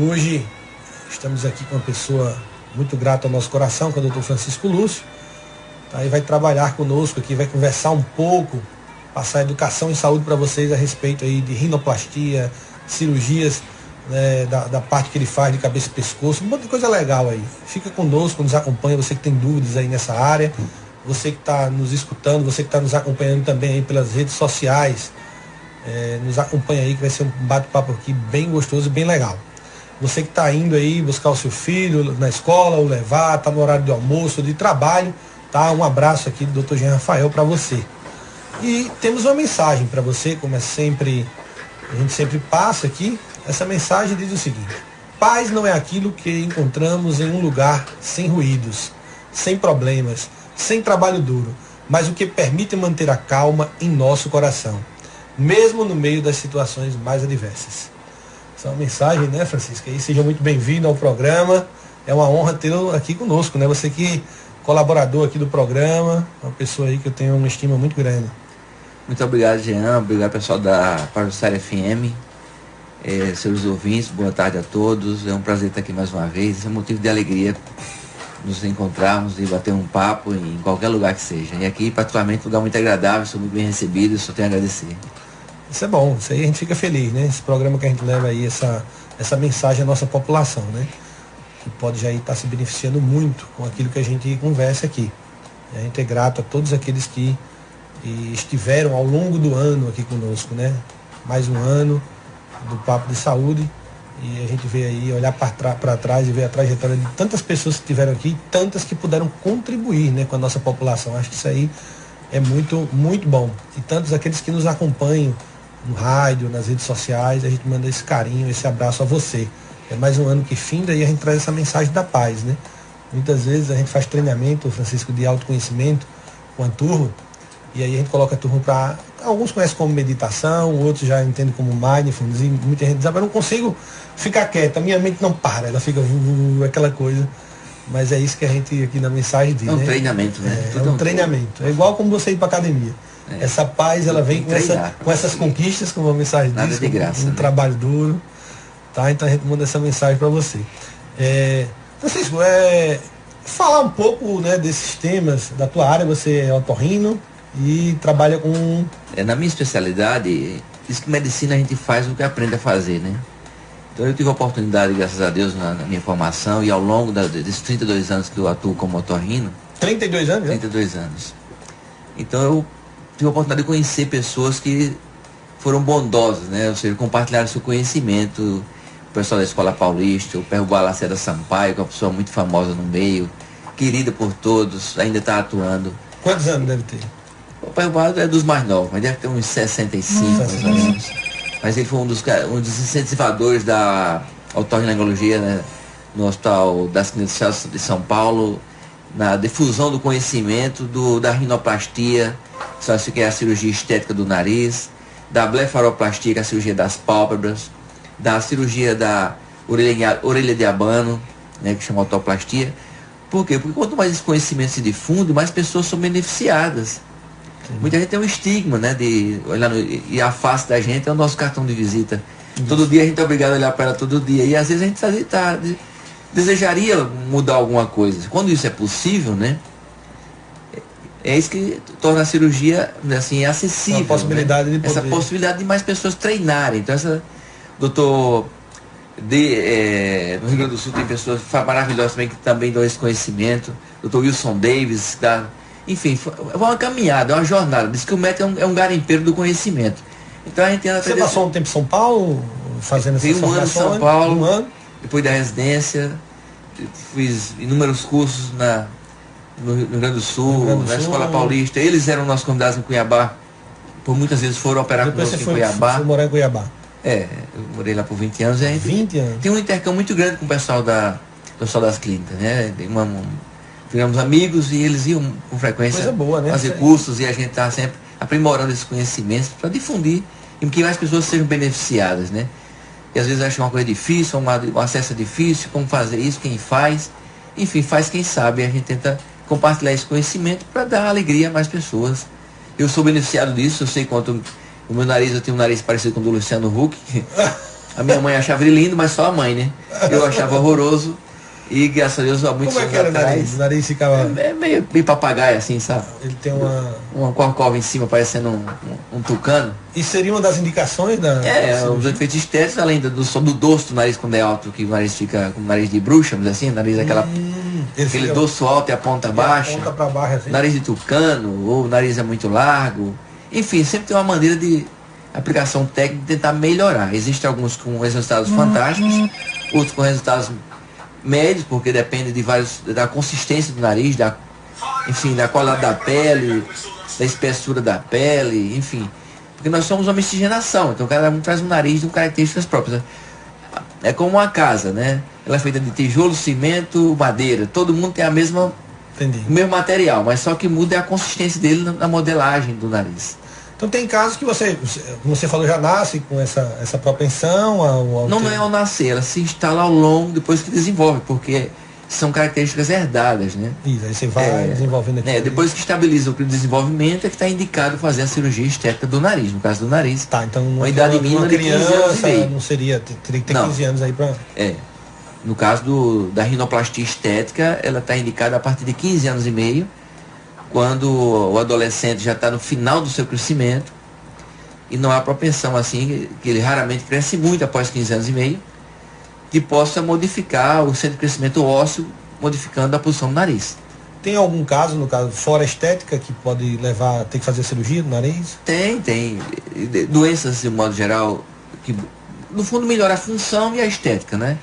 Hoje estamos aqui com uma pessoa muito grata ao nosso coração, que é o Dr. Francisco Lúcio. Tá? E vai trabalhar conosco aqui, vai conversar um pouco, passar educação e saúde para vocês a respeito aí de rinoplastia, cirurgias, né, da parte que ele faz de cabeça e pescoço, um monte de coisa legal aí. Fica conosco, nos acompanha, você que tem dúvidas aí nessa área, você que está nos escutando, você que está nos acompanhando também aí pelas redes sociais, nos acompanha aí que vai ser um bate-papo aqui bem gostoso e bem legal. Você que está indo aí buscar o seu filho na escola, ou levar, está no horário de almoço, de trabalho, tá? Um abraço aqui do Dr. Jean Rafael para você. E temos uma mensagem para você, como é sempre, a gente sempre passa aqui. Essa mensagem diz o seguinte: paz não é aquilo que encontramos em um lugar sem ruídos, sem problemas, sem trabalho duro, mas o que permite manter a calma em nosso coração, mesmo no meio das situações mais adversas. Essa é uma mensagem, né, Francisco? E seja muito bem-vindo ao programa. É uma honra tê-lo aqui conosco, né? Você que colaborador aqui do programa, uma pessoa aí que eu tenho uma estima muito grande. Muito obrigado, Jean. Obrigado, pessoal da Parosséria FM. Seus ouvintes, boa tarde a todos. É um prazer estar aqui mais uma vez. É um motivo de alegria nos encontrarmos e bater um papo em qualquer lugar que seja. E aqui, particularmente, um lugar muito agradável, sou muito bem recebido, só tenho a agradecer. Isso é bom, isso aí a gente fica feliz, né? Esse programa que a gente leva aí, essa mensagem à nossa população, né? Que pode já estar se beneficiando muito com aquilo que a gente conversa aqui. E a gente é grato a todos aqueles que estiveram ao longo do ano aqui conosco, né? Mais um ano do Papo de Saúde, e a gente vê aí, olhar para trás e ver a trajetória de tantas pessoas que estiveram aqui, tantas que puderam contribuir, né, com a nossa população. Acho que isso aí é muito, muito bom. E tantos aqueles que nos acompanham no rádio, nas redes sociais, a gente manda esse carinho, esse abraço a você. É mais um ano que finda e a gente traz essa mensagem da paz, né? Muitas vezes a gente faz treinamento, Francisco, de autoconhecimento com a turma, e aí a gente coloca a turma para... Alguns conhecem como meditação, outros já entendem como mindfulness, e muita gente diz, mas eu não consigo ficar quieto, a minha mente não para, ela fica aquela coisa. Mas é isso que a gente aqui na mensagem diz, É um né? treinamento, né? É um treinamento. É igual como você ir para academia. Essa paz, ela vem com essas conquistas, como a mensagem nada diz, de graça, um trabalho duro. Tá? Então a gente manda essa mensagem para você. Francisco, falar um pouco, né, desses temas da tua área. Você é otorrino e trabalha com... Na minha especialidade, diz que medicina a gente faz o que aprende a fazer, né? Então eu tive a oportunidade, graças a Deus, na minha formação e ao longo desses 32 anos que eu atuo como otorrino. 32 anos? 32 anos. Então eu tive a oportunidade de conhecer pessoas que foram bondosas, né? Ou seja, compartilharam seu conhecimento. O pessoal da Escola Paulista, o Perugá Lacerda Sampaio, que é uma pessoa muito famosa no meio, querida por todos, ainda está atuando. Quantos anos deve ter? O Perugá é dos mais novos, mas deve ter uns 65, mais ou menos. Mas ele foi um dos incentivadores da otorrinolaringologia, né, no Hospital das Clínicas de São Paulo, na difusão do conhecimento da rinoplastia, que é a cirurgia estética do nariz, da blefaroplastia, que é a cirurgia das pálpebras, da cirurgia da orelha de abano, né, que chama otoplastia. Por quê? Porque quanto mais esse conhecimento se difunde, mais pessoas são beneficiadas. Sim. Muita gente tem um estigma, né, de olhar e a face da gente é o nosso cartão de visita. Isso. Todo dia a gente é obrigado a olhar para ela todo dia. E às vezes a gente desejaria mudar alguma coisa. Quando isso é possível, né, é isso que torna a cirurgia, assim, acessível. Possibilidade, né? Essa possibilidade de mais pessoas treinarem. Então, no Rio Grande do Sul tem pessoas maravilhosas também que também dão esse conhecimento. Dr. Wilson Davis, enfim, é uma caminhada, é uma jornada. Diz que o médico é um garimpeiro do conhecimento. Então a gente tem Você passou um tempo em São Paulo fazendo essa formação? Um ano em São Paulo, depois da residência, fiz inúmeros cursos no Rio Grande do Sul, na Escola Paulista. Eles eram nossos convidados em Cuiabá, por muitas vezes foram operar conosco em Cuiabá. Foi morar em Cuiabá? Eu morei lá por 20 anos. 20 anos? Tem um intercâmbio muito grande com o pessoal das clínicas, né? Ficamos amigos e eles iam com frequência. Coisa boa, né? Fazer cursos, e a gente está sempre aprimorando esses conhecimentos para difundir e que mais pessoas sejam beneficiadas, né? E às vezes acha uma coisa difícil, um acesso difícil, como fazer isso, quem faz. Enfim, faz quem sabe. A gente tenta compartilhar esse conhecimento para dar alegria a mais pessoas. Eu sou beneficiado disso, eu sei quanto o meu nariz, eu tenho um nariz parecido com o do Luciano Huck. A minha mãe achava ele lindo, mas só a mãe, né? Eu achava horroroso. E graças a Deus, há muitos anos atrás... Como é que era atrás, o nariz ficava... É meio papagaio assim, sabe? Ele tem uma corcova em cima, parecendo um tucano. E seria uma das indicações da... Os efeitos estéticos, além do dorso do nariz quando é alto, que o nariz fica com o nariz de bruxa, mas assim, o nariz é aquele dorso alto e a ponta baixa. A ponta pra baixo, assim. Nariz de tucano, ou o nariz é muito largo. Enfim, sempre tem uma maneira de aplicação técnica de tentar melhorar. Existem alguns com resultados fantásticos, outros com resultados médios, porque depende da consistência do nariz, da qualidade da pele, da espessura da pele, enfim. Porque nós somos uma miscigenação, então cada um traz um nariz com características próprias. É como uma casa, né? Ela é feita de tijolo, cimento, madeira. Todo mundo tem o mesmo material, mas só que muda a consistência dele na modelagem do nariz. Então tem casos que como você falou, já nasce com essa propensão ao não é ao nascer, ela se instala ao longo, depois que desenvolve, porque são características herdadas, né? Isso, aí você vai desenvolvendo aqui. Depois que estabiliza o desenvolvimento é que está indicado fazer a cirurgia estética do nariz, no caso do nariz. Tá, então uma idade mínima de 15 anos e meio. Não seria, teria que ter 15 anos aí para... No caso da rinoplastia estética, ela está indicada a partir de 15 anos e meio, quando o adolescente já está no final do seu crescimento e não há propensão assim, que ele raramente cresce muito após 15 anos e meio, que possa modificar o centro de crescimento ósseo, modificando a posição do nariz. Tem algum caso, no caso, fora estética, que pode levar a ter que fazer cirurgia no nariz? Tem. Doenças, de modo geral, que no fundo melhora a função e a estética, né?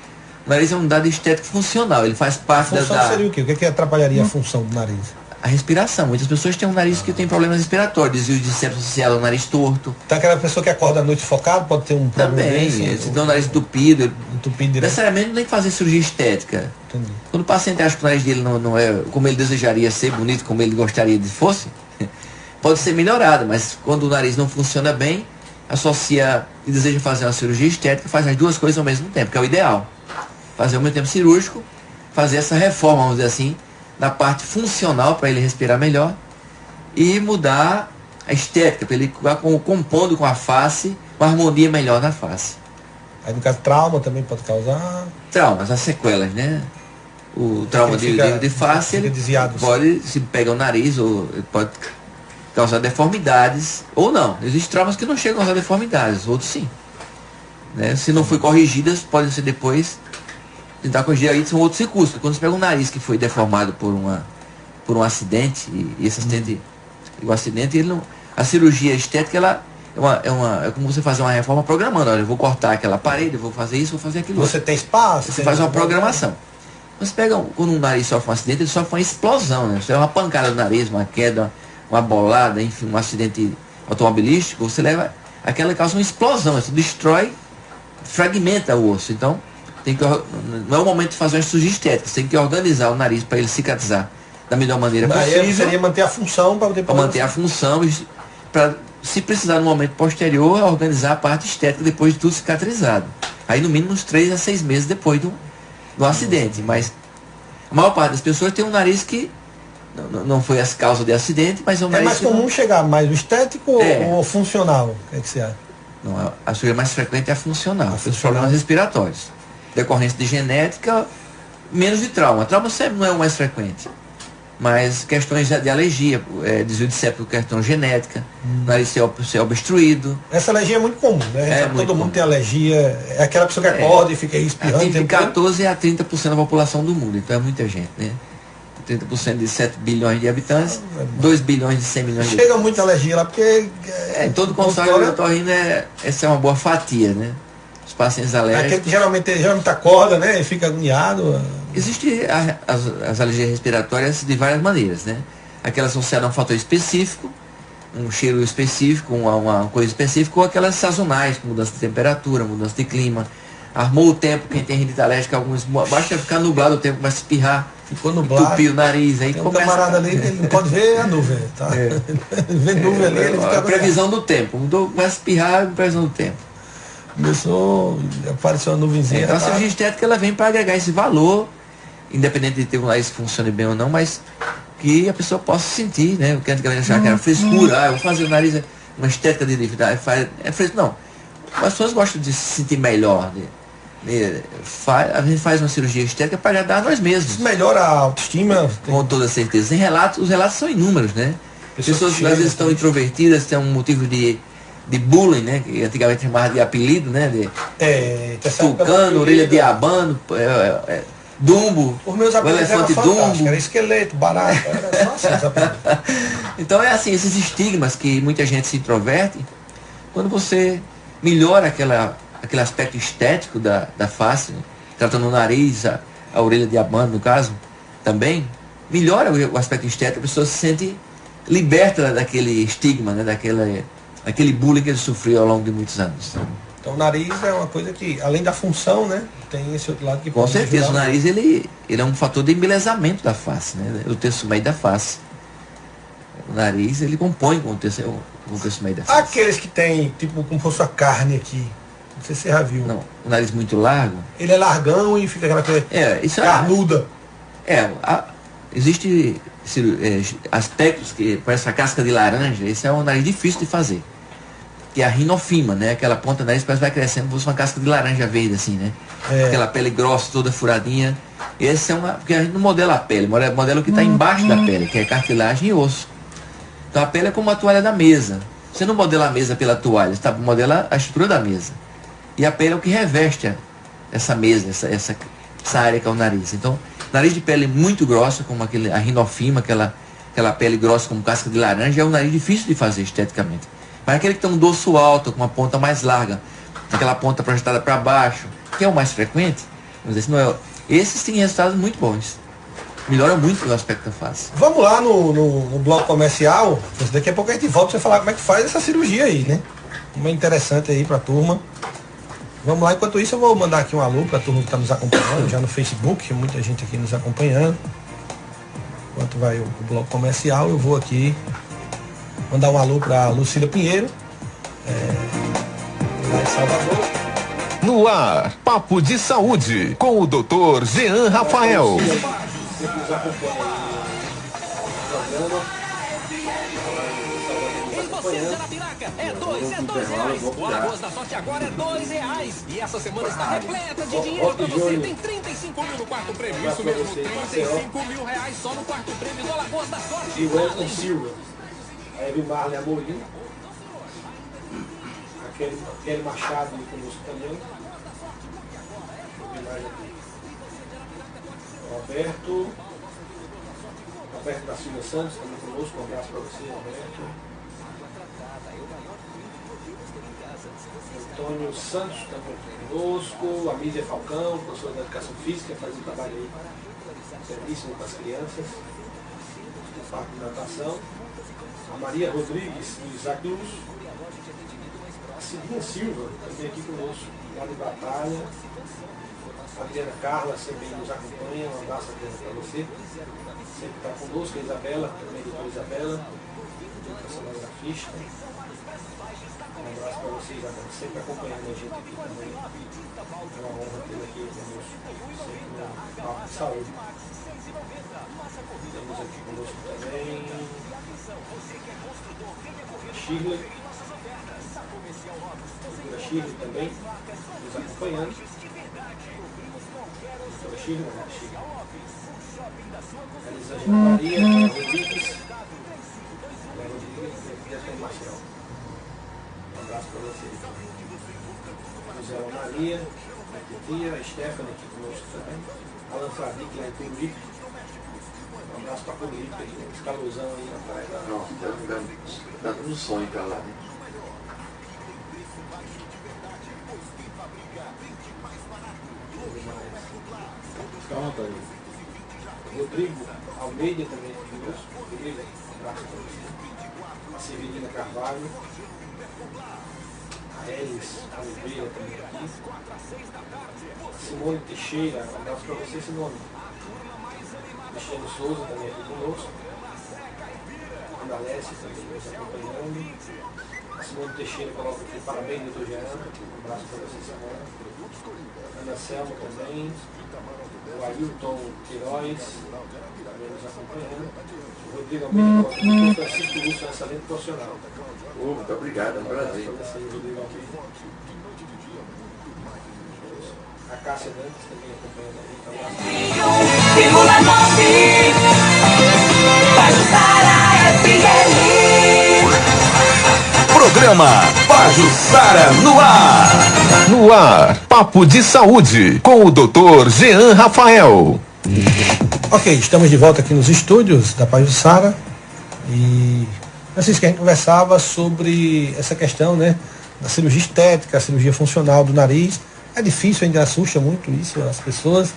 O nariz é uma unidade estética funcional, ele faz parte a função seria o quê? O que atrapalharia a função do nariz? A respiração. Muitas pessoas têm um nariz que tem problemas respiratórios, desvio de septo associado ao nariz torto. Então aquela pessoa que acorda à noite focado pode ter um problema. Também, se tem um nariz entupido. Necessariamente não tem que fazer cirurgia estética. Entendi. Quando o paciente acha que o nariz dele não é como ele desejaria ser, bonito como ele gostaria de fosse, pode ser melhorado, mas quando o nariz não funciona bem, associa e deseja fazer uma cirurgia estética, faz as duas coisas ao mesmo tempo, que é o ideal. Fazer ao mesmo tempo cirúrgico, fazer essa reforma, vamos dizer assim, na parte funcional para ele respirar melhor e mudar a estética, para ele compondo com a face, uma harmonia melhor na face. Aí no caso trauma também pode causar? Traumas, as sequelas, né? O trauma de face, ele pode, se pega o nariz, ou pode causar deformidades, ou não. Existem traumas que não chegam a causar deformidades, outros sim. Né? Se não foi corrigidas, podem ser depois tentar corrigir, aí são outros recursos. Quando você pega um nariz que foi deformado por um acidente, e esse acidente, o acidente, ele não, a cirurgia estética, ela é como você fazer uma reforma programando. Olha, eu vou cortar aquela parede, eu vou fazer isso, vou fazer aquilo. Você tem espaço? Você faz uma programação. Você pega, quando um nariz sofre um acidente, ele sofre uma explosão, né? Você leva uma pancada no nariz, uma queda, uma bolada, enfim, um acidente automobilístico, você leva, aquela causa uma explosão, isso destrói, fragmenta o osso. Então, não é o momento de fazer uma cirurgia estética, você tem que organizar o nariz para ele cicatrizar da melhor maneira possível. Aí seria manter a função para manter a função, para, se precisar no momento posterior, organizar a parte estética depois de tudo cicatrizado. Aí no mínimo uns 3 a 6 meses depois do acidente. Mas a maior parte das pessoas tem um nariz que não foi a causa de acidente, mas é um nariz. É mais comum chegar mais o estético ou funcional? O que é que você acha? Não, a cirurgia mais frequente é a funcional, os problemas respiratórios. Decorrência de genética, menos de trauma. Trauma sempre não é o mais frequente. Mas questões de alergia, desvio de septo, questão genética, nariz ser obstruído. Essa alergia é muito comum, né? Todo mundo tem alergia. É aquela pessoa que acorda e fica respirando. Entre 14% a 30% da população do mundo, então é muita gente, né? 30% de 7 bilhões de habitantes, 2 bilhões de 100 milhões de habitantes. Chega muita alergia lá, porque... Em todo consultório de otorrino, essa é uma boa fatia, né? Os pacientes alérgicos. Aquele que geralmente acorda, né? E fica agoniado. Existem as alergias respiratórias de várias maneiras, né? Aquelas associadas a um fator específico, um cheiro específico, uma coisa específica, ou aquelas sazonais, com mudança de temperatura, mudança de clima. Armou o tempo, quem tem rinite alérgica, alguns basta ficar nublado o tempo, vai espirrar, ficou nublado, entupir o nariz, aí tem começa... camarada ali que ele não pode ver a nuvem, tá? Vê nuvem ali, ele fica... A previsão do tempo, começa a espirrar, previsão do tempo. Apareceu uma nuvenzinha. Então a cirurgia estética, ela vem para agregar esse valor, independente de ter um nariz que funcione bem ou não, mas que a pessoa possa sentir, né? O que antigamente achava que era frescura, eu vou fazer o nariz, uma estética de identidade, é fresco. Não. as pessoas gostam de se sentir melhor, a gente faz uma cirurgia estética para agradar a nós mesmos. Isso melhora a autoestima? Com toda certeza. Os relatos são inúmeros, né? Pessoas às vezes estão introvertidas, tem um motivo de bullying, né? Que antigamente chamava de apelido, né? Tucano, orelha de abano, Dumbo, os meus o elefante Dumbo. Era esqueleto, barato, era só assim. Então é assim, esses estigmas que muita gente se introverte, quando você melhora aquele aspecto estético da face, né? Tratando o nariz, a orelha de abano no caso, também, melhora o aspecto estético, a pessoa se sente liberta daquele estigma, né? Daquele bullying que ele sofreu ao longo de muitos anos. Então o nariz é uma coisa que, além da função, né? Tem esse outro lado que com certeza, o nariz ele é um fator de embelezamento da face, né? O terço meio da face. O nariz ele compõe com o terço meio da face. Aqueles que tem, tipo, como fosse a carne aqui. Não sei se você já viu. Não, o nariz muito largo. Ele é largão e fica aquela coisa isso carnuda. Existe aspectos que parece a casca de laranja. Esse é um nariz difícil de fazer. Que é a rinofima, né? Aquela ponta do nariz parece que vai crescendo, como se fosse uma casca de laranja verde, assim, né? Aquela pele grossa, toda furadinha. Esse é porque a gente não modela a pele, modela o que está embaixo da pele, que é cartilagem e osso. Então a pele é como a toalha da mesa. Você não modela a mesa pela toalha, você modela a estrutura da mesa. E a pele é o que reveste essa mesa, essa área que é o nariz. Então, nariz de pele muito grossa, como a rinofima, aquela pele grossa como casca de laranja, é um nariz difícil de fazer esteticamente. Mas aquele que tem um dorso alto, com uma ponta mais larga, aquela ponta projetada para baixo, que é o mais frequente, esses têm resultados muito bons. Melhora muito o aspecto da face. Vamos lá no bloco comercial. Daqui a pouco a gente volta para você falar como é que faz essa cirurgia aí, né? Como é interessante aí para a turma. Vamos lá, enquanto isso eu vou mandar aqui um alô para a turma que está nos acompanhando, já no Facebook, muita gente aqui nos acompanhando. Enquanto vai o bloco comercial, eu vou aqui mandar um alô para Lucília Pinheiro, lá em Salvador. No ar, Papo de Saúde, com o Dr. Jean Rafael. É R$2. O Alagoas da Sorte agora é R$2. E essa semana está repleta de dinheiro para você. Tem 35 mil no quarto prêmio. Isso mesmo, 35 mil reais só no quarto prêmio do Alagoas da Sorte. E o Wesley Silva. A Eve Marley Amorim. Aquele Machado conosco também. Roberto da Silva Santos também conosco. Um abraço para você, Roberto. Antônio Santos também conosco, a Mídia Falcão, professora da Educação Física, faz um trabalho aí belíssimo com as crianças, no Parque de Natação. A Maria Rodrigues, do Isaac Luz. A Cidinha Silva, também aqui conosco, lá de Batalha. A Adriana Carla sempre nos acompanha, um abraço para você. Sempre está conosco, a Isabela, também a doutora Isabela, cinegrafista. Um abraço para vocês, sempre acompanhando a gente aqui também. É uma honra ter aqui conosco, sempre no Papo de Saúde. Temos aqui conosco também Shirley. A Shirley também nos acompanhando. A Shirley, né? A Elisângela Maria, a Rodrigues. E a Tom Marcel. Um abraço para vocês. José Maria, a Titia, a Stephanie aqui conosco também. Alan Fradique lá em Curitiba. Um abraço para Curitiba, esse calorzão aí na praia. Não, tá no sonho para lá, né? Calma, Antônio. Rodrigo Almeida também aqui conosco. Rodrigo, um abraço para você. A Severina Carvalho. A Elis Oliveira também aqui. Simone Teixeira, um abraço para você, Simone. Cristiano Souza também aqui conosco. Ana Alessia também nos acompanhando. A Simone Teixeira coloca aqui parabéns, doutor Jean. Um abraço para você, Simone. Ana Selma também. O Ailton Queiroz também nos acompanhando. O Rodrigo Almeida coloca aqui. O Francisco Lúcio é um excelente profissional. Muito obrigado, é um prazer. A Cássia Dantas também acompanhando aí. Vírgula 9 Pajuçara FM. Programa Pajuçara no ar. No ar, Papo de Saúde, com o Dr. Jean Rafael. Ok, estamos de volta aqui nos estúdios da Pajuçara. E Francisco, a gente conversava sobre essa questão, né, da cirurgia estética, a cirurgia funcional do nariz. É difícil, ainda assusta muito isso as pessoas.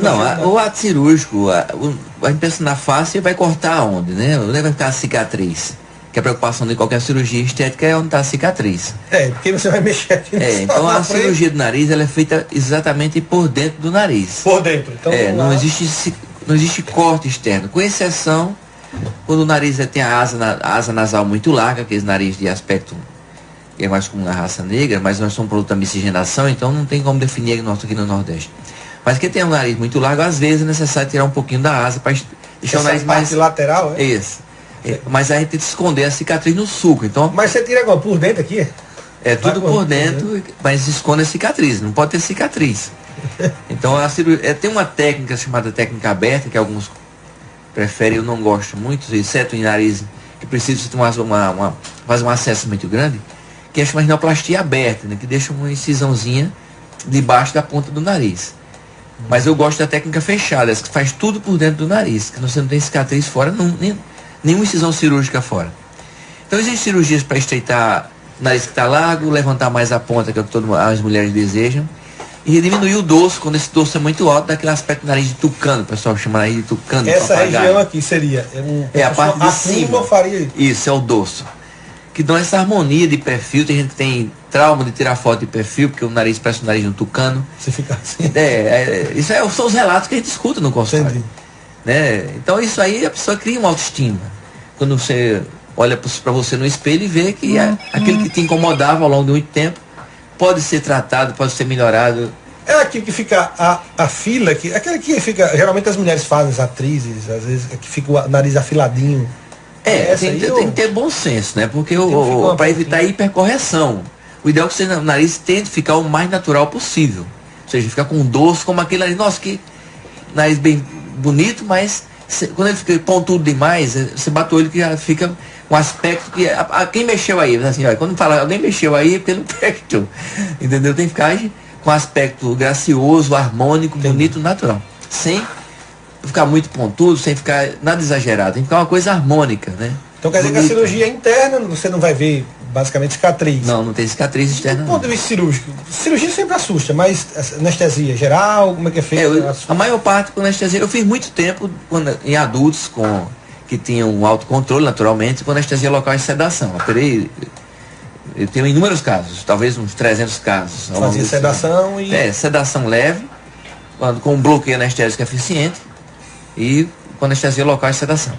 Não, o ato cirúrgico, a gente pensa na face e vai cortar onde, né? Onde vai ficar a cicatriz? Que a preocupação de qualquer cirurgia estética é onde está a cicatriz. Porque você vai mexer aqui no então a cirurgia do nariz, ela é feita exatamente por dentro do nariz. Por dentro. Então, não existe corte externo, com exceção quando o nariz tem a asa nasal muito larga, aquele nariz de aspecto que é mais comum na raça negra, mas nós somos um produto da miscigenação, então não tem como definir nosso aqui no Nordeste. Mas quem tem um nariz muito largo, às vezes é necessário tirar um pouquinho da asa para deixar o nariz mais lateral, é? Isso. Mas a gente tem que esconder a cicatriz no sulco. Então, mas você tira agora por dentro aqui? Tudo por dentro, mas esconde a cicatriz, não pode ter cicatriz. Então a cirurgia, tem uma técnica chamada técnica aberta, que alguns preferem, eu não gosto muito, exceto em nariz que precisa ter fazer um acesso muito grande, que é chamada rinoplastia aberta, né, que deixa uma incisãozinha debaixo da ponta do nariz. Mas eu gosto da técnica fechada, essa que faz tudo por dentro do nariz, que você não tem cicatriz fora, nenhuma incisão cirúrgica fora. Então existem cirurgias para estreitar o nariz que está largo, levantar mais a ponta, que é o que todas as mulheres desejam, e diminuir o dorso, quando esse dorso é muito alto, daquele aspecto do nariz de tucano, o pessoal chama nariz de tucano. Essa região aqui seria? A parte de cima. Faria isso, é o dorso. Que dão essa harmonia de perfil. Tem gente que tem trauma de tirar foto de perfil, porque o nariz parece o nariz de um tucano. Você fica assim. Isso são os relatos que a gente escuta no consultório. Né? Então isso aí a pessoa cria uma autoestima. Quando você olha para você no espelho e vê que aquilo que te incomodava ao longo de muito tempo pode ser tratado, pode ser melhorado. É aquilo que fica a fila, aquela que fica, geralmente as mulheres fazem, as atrizes, às vezes, que fica o nariz afiladinho. Tem que ter bom senso, né? Porque para evitar a hipercorreção, o ideal é que o nariz tente ficar o mais natural possível. Ou seja, ficar com um dorso como aquele nariz. Nossa, que nariz bem bonito, mas quando ele fica pontudo demais, você bate o olho que já fica um aspecto que... quem mexeu aí? Assim, ó, quando fala alguém mexeu aí, é porque não perto. Entendeu? Tem que ficar com aspecto gracioso, harmônico, bonito, natural. Sem ficar muito pontudo, sem ficar nada exagerado. Tem que ficar uma coisa harmônica, né? Então quer dizer que a cirurgia interna, você não vai ver basicamente cicatriz. Não tem cicatriz externa. Do ponto de vista cirúrgico, cirurgia sempre assusta, mas anestesia geral, como é que é feito? A maior parte com anestesia, eu fiz muito tempo em adultos que tinham um autocontrole naturalmente, com anestesia local e sedação. Eu tenho inúmeros casos, talvez uns 300 casos. Fazia sedação e... sedação leve, com um bloqueio anestésico eficiente e com anestesia local e sedação.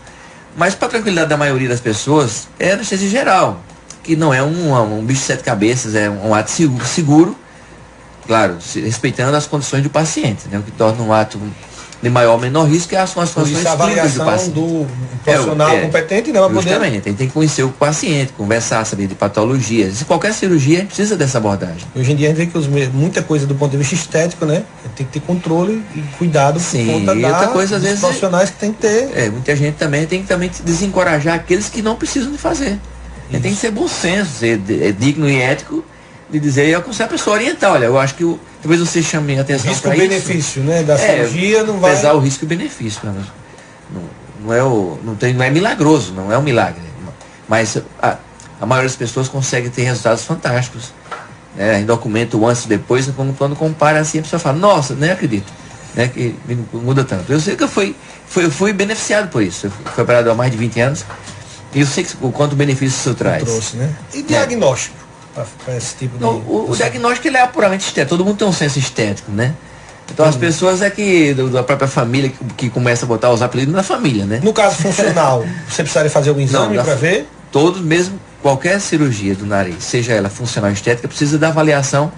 Mas para a tranquilidade da maioria das pessoas, é anestesia geral, que não é um bicho de 7 cabeças, é um ato seguro, claro, respeitando as condições do paciente, né, o que torna um ato de maior ou menor risco, que são as condições clínicas do paciente. Do profissional competente, não é poder... Justamente, tem que conhecer o paciente, conversar, saber de patologias. Se qualquer cirurgia, precisa dessa abordagem. Hoje em dia a gente vê que muita coisa do ponto de vista estético, né? Tem que ter controle e cuidado por conta e outra coisa, às vezes, profissionais que tem que ter. Muita gente também tem que desencorajar aqueles que não precisam de fazer. Tem que ser bom senso, ser digno e ético de dizer, eu aconselho a pessoa orientar, olha, eu acho que talvez você chame a atenção para isso. Risco-benefício, né, da cirurgia não vai... Pesar o risco e benefício, não é milagroso, não é um milagre, mas a maioria das pessoas consegue ter resultados fantásticos, né, em documento antes e depois, quando compara assim, a pessoa fala, nossa, nem acredito, né, que muda tanto. Eu sei que eu fui beneficiado por isso, eu fui operado há mais de 20 anos, e eu sei o quanto benefício isso traz. Trouxe, né? E diagnóstico? Para esse tipo de... O diagnóstico ele é puramente estético, todo mundo tem um senso estético, né? Então as pessoas da própria família que começa a botar os apelidos na família, né? No caso funcional, você precisaria fazer algum exame para ver? Todos, mesmo qualquer cirurgia do nariz, seja ela funcional ou estética, precisa da avaliação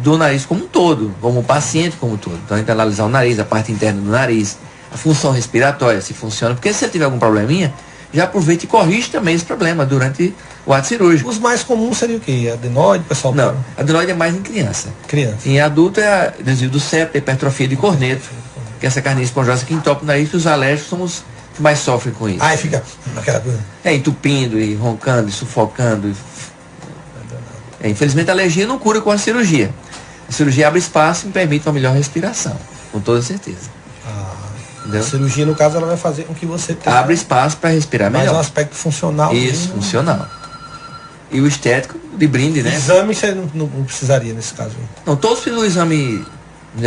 do nariz como um todo, como o paciente como um todo. Então a gente analisar o nariz, a parte interna do nariz, a função respiratória, se funciona, porque se ele tiver algum probleminha, já aproveita e corrige também esse problema durante o ato cirúrgico. Os mais comuns seria o quê? Adenoide, pessoal? Não, adenoide é mais em criança. Criança. Em adulto é desvio do septo, hipertrofia de corneto, que é essa carninha esponjosa que entope o nariz, que os alérgicos são os que mais sofrem com isso. Aí fica aquela coisa. Entupindo e roncando e sufocando. Infelizmente a alergia não cura com a cirurgia. A cirurgia abre espaço e permite uma melhor respiração, com toda certeza. A cirurgia, no caso, ela vai fazer com que você tenha... Abre espaço para respirar melhor. Mais um aspecto funcional. Isso, funcional. E o estético, de brinde, né? Exame você não precisaria nesse caso. Não, todos fizeram o exame,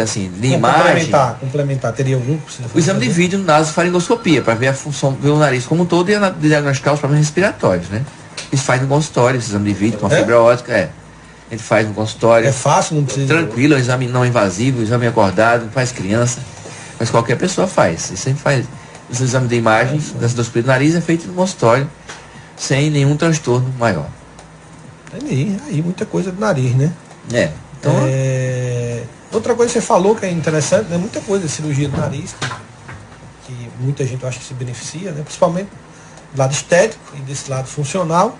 assim, de imagem. Complementar. Teria algum? O exame de vídeo nasofaringoscopia, para ver a função, ver o nariz como um todo e diagnosticar os problemas respiratórios, né? Isso faz no consultório, esse exame de vídeo com fibra ótica, A gente faz no consultório. É fácil, não precisa... Tranquilo, é um exame não invasivo, exame acordado, faz criança. Mas qualquer pessoa faz. E sempre faz. Esse exame de imagem das duas do nariz é feito no consultório, sem nenhum transtorno maior. Entendi. Aí muita coisa do nariz, né? Então... Outra coisa que você falou que é interessante, né? Muita coisa de cirurgia do nariz, que muita gente acha que se beneficia, né? Principalmente do lado estético e desse lado funcional.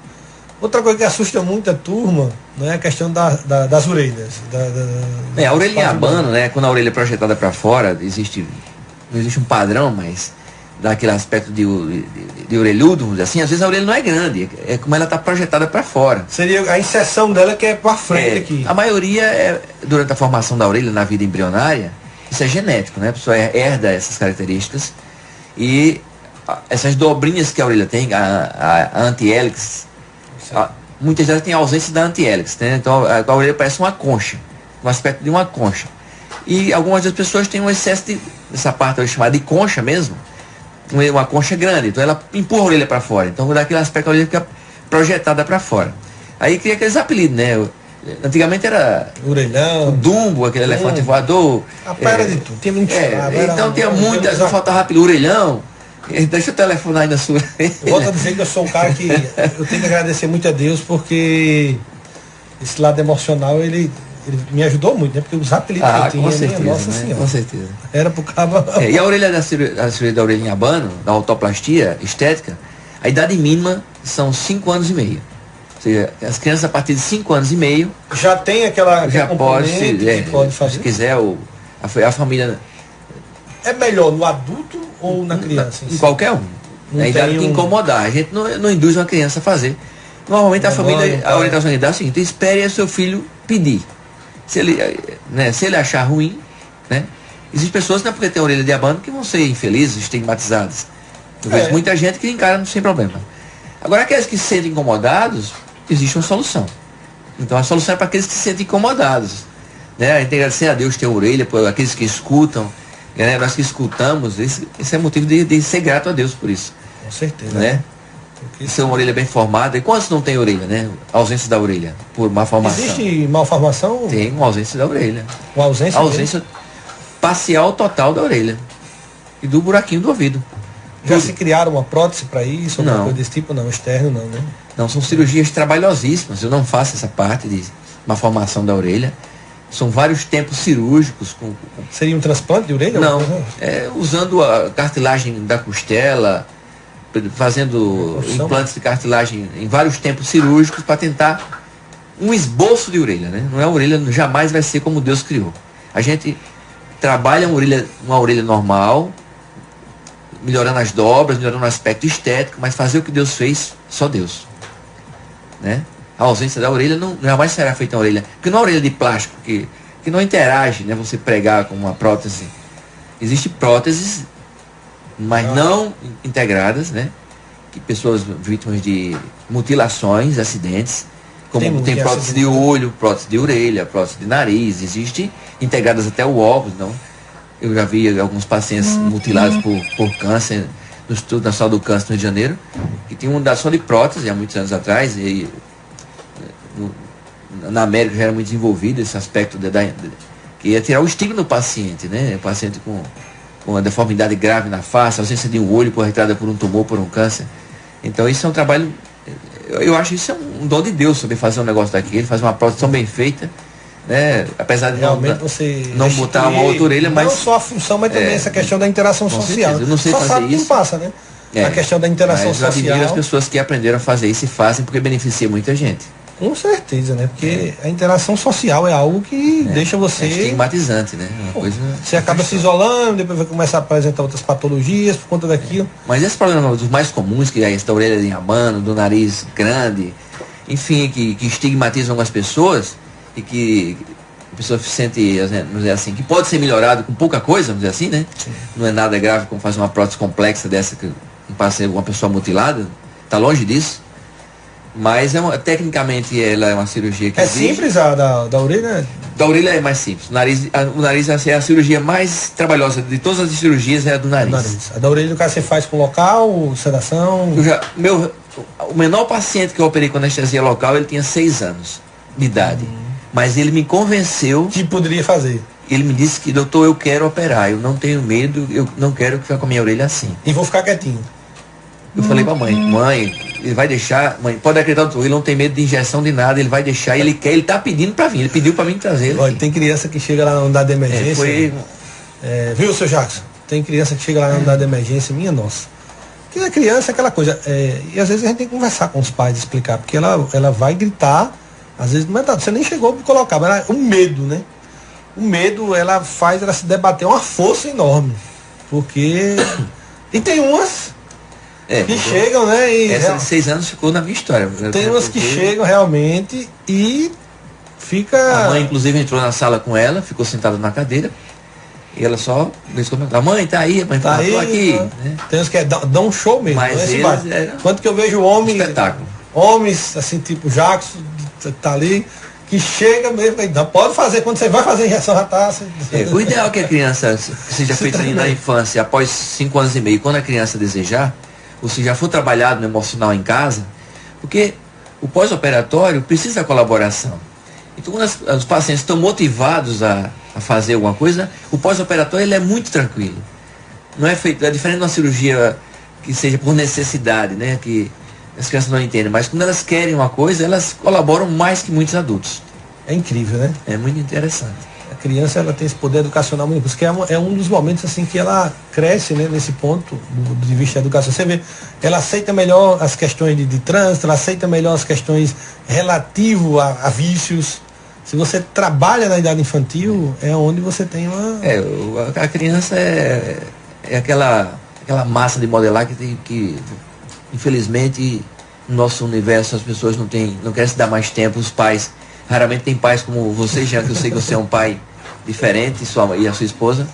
Outra coisa que assusta muito a turma, né, é a questão das orelhas. A orelha em abano, né? Quando a orelha é projetada para fora, não existe um padrão, mas dá aquele aspecto de orelhudo, vamos dizer assim. Às vezes a orelha não é grande, é como ela está projetada para fora. Seria a inserção dela que é para frente aqui. A maioria, durante a formação da orelha na vida embrionária, isso é genético, né? A pessoa herda essas características e essas dobrinhas que a orelha tem, a anti-hélix, muitas delas têm ausência da anti-hélix, né? Então a orelha parece uma concha, um aspecto de uma concha. E algumas das pessoas têm um excesso dessa parte chamada de concha mesmo, uma concha grande, então ela empurra a orelha para fora. Então daquele aspecto a orelha fica projetada para fora. Aí cria aqueles apelidos, né? Antigamente era orelhão, o Dumbo, aquele elefante voador. Era de tudo, tinha muito. Então tinha muitas, não falta rápido, orelhão. Deixa eu telefonar aí na sua. Eu volto a dizer que eu sou um cara que eu tenho que agradecer muito a Deus, porque esse lado emocional ele me ajudou muito, né? Porque os apelidos que eu tinha, com certeza, nossa né? senhora. Com certeza. Era pro cabo. E a orelha da cirurgia da orelha em abano, da autoplastia estética, a idade mínima são 5 anos e meio. Ou seja, as crianças a partir de 5 anos e meio já tem aquela já pode fazer. Se quiser, a família. É melhor no adulto ou na criança? Em qualquer um. A idade que incomodar. A gente não induz uma criança a fazer. Normalmente a família, a orientação que dá é a seguinte: espere o seu filho pedir. Se ele achar ruim, né? Existem pessoas, não é porque tem orelha de abano, que vão ser infelizes, estigmatizadas. Eu vejo muita gente que encara sem problema. Agora, aqueles que se sentem incomodados, existe uma solução. Então a solução é para aqueles que se sentem incomodados, né? A gente tem que agradecer a Deus ter orelha, por aqueles que escutam, né? Nós que escutamos, esse é motivo de ser grato a Deus por isso. Com certeza. Né? Ser uma orelha bem formada. E quantos não tem orelha, né? A ausência da orelha, por má formação. Existe malformação? Tem uma ausência da orelha. Uma ausência? A ausência parcial total da orelha. E do buraquinho do ouvido. Já se criaram uma prótese para isso? Não. Alguma coisa desse tipo? Não, externo não, né? Não, são cirurgias trabalhosíssimas. Eu não faço essa parte de uma formação da orelha. São vários tempos cirúrgicos. Seria um transplante de orelha? Não, usando a cartilagem da costela, fazendo implantes de cartilagem em vários tempos cirúrgicos para tentar um esboço de orelha, né? Não é a orelha, jamais vai ser como Deus criou. A gente trabalha uma orelha normal, melhorando as dobras, melhorando o aspecto estético, mas fazer o que Deus fez, só Deus. Né? A ausência da orelha jamais será feita na orelha. Porque não é uma orelha de plástico que não interage, né? Você pregar com uma prótese. Existem próteses, mas não integradas, né? Que pessoas vítimas de mutilações, acidentes, como tem prótese de olho, prótese de orelha, prótese de nariz, existe integradas até o óvulo, não? Eu já vi alguns pacientes mutilados por câncer, no Instituto Nacional do Câncer no Rio de Janeiro, que tinha uma fundação de prótese há muitos anos atrás, e na América já era muito desenvolvido esse aspecto que ia tirar o estigma do paciente, né? O paciente com uma deformidade grave na face, ausência de um olho por retirada por um tumor, por um câncer. Então isso é um trabalho, eu acho isso é um dom de Deus, saber fazer um negócio daquele, fazer uma prótese tão bem feita, né? Apesar de não botar uma outra orelha, mas não só a função, mas também essa questão da interação social. Eu não sei só fazer sabe isso. quem passa, né? a questão da interação mas eu admiro social. as pessoas que aprenderam a fazer isso e fazem porque beneficia muita gente. Com certeza, né? Porque a interação social é algo que deixa você... É estigmatizante, né? Uma coisa... Você acaba se isolando, depois vai começar a apresentar outras patologias por conta daquilo. Mas esse problema dos mais comuns, que é essa da orelha de abano, do nariz grande, enfim, que estigmatizam algumas pessoas e que a pessoa se sente, vamos dizer assim, que pode ser melhorado com pouca coisa, vamos dizer assim, né? Sim. Não é nada grave como fazer uma prótese complexa dessa que não passa uma pessoa mutilada, está longe disso. Mas tecnicamente ela é uma cirurgia que existe. Simples a da orelha? Da orelha é mais simples. O nariz é a cirurgia mais trabalhosa de todas as cirurgias, é a do nariz. A da orelha, no caso, você faz com local, sedação? O menor paciente que eu operei com anestesia local, ele tinha 6 anos de idade. Mas ele me convenceu que poderia fazer. Ele me disse que, doutor, eu quero operar, eu não tenho medo, eu não quero ficar com a minha orelha assim. E vou ficar quietinho. Eu falei pra mãe, ele vai deixar, mãe, pode acreditar, doutor, ele não tem medo de injeção de nada, ele vai deixar, ele quer, ele tá pedindo pra vir, ele pediu pra mim trazer ele. Olha, tem criança que chega lá na unidade de emergência. Viu, seu Jackson? Tem criança que chega lá na unidade de emergência, minha nossa. Porque a criança é aquela coisa, e às vezes a gente tem que conversar com os pais, explicar, porque ela vai gritar, às vezes não é nada, você nem chegou para colocar, mas o medo, né? O medo, ela faz ela se debater uma força enorme. Porque. E tem umas que chegam, né? E essa de 6 anos ficou na minha história. Tem umas que chegam realmente e fica. A mãe, inclusive, entrou na sala com ela, ficou sentada na cadeira. E ela só a mãe tá aí, a mãe tá aí, aqui. Né? Tem uns que dão um show mesmo. Mas quanto que eu vejo homens. Espetáculo. Homens, assim, tipo Jackson, tá ali, que chega mesmo, não pode fazer, quando você vai fazer a injeção já tá. O ideal é que a criança seja feita na infância, após 5 anos e meio, quando a criança desejar, ou se já for trabalhado no emocional em casa, porque o pós-operatório precisa da colaboração. Então, quando os pacientes estão motivados a fazer alguma coisa, o pós-operatório ele é muito tranquilo. Não é feito, é diferente de uma cirurgia que seja por necessidade, né? Que as crianças não entendem, mas quando elas querem uma coisa, elas colaboram mais que muitos adultos. É incrível, né? É muito interessante. A criança, ela tem esse poder educacional muito, porque é um dos momentos assim que ela cresce, né, nesse ponto de vista da educação. Você vê, ela aceita melhor as questões de trânsito, ela aceita melhor as questões relativo a vícios. Se você trabalha na idade infantil, é onde você tem uma... A criança é aquela massa de modelar que infelizmente, no nosso universo as pessoas não querem se dar mais tempo, os pais, raramente tem pais como você, Jean, que eu sei que você é um pai diferente, e a sua esposa,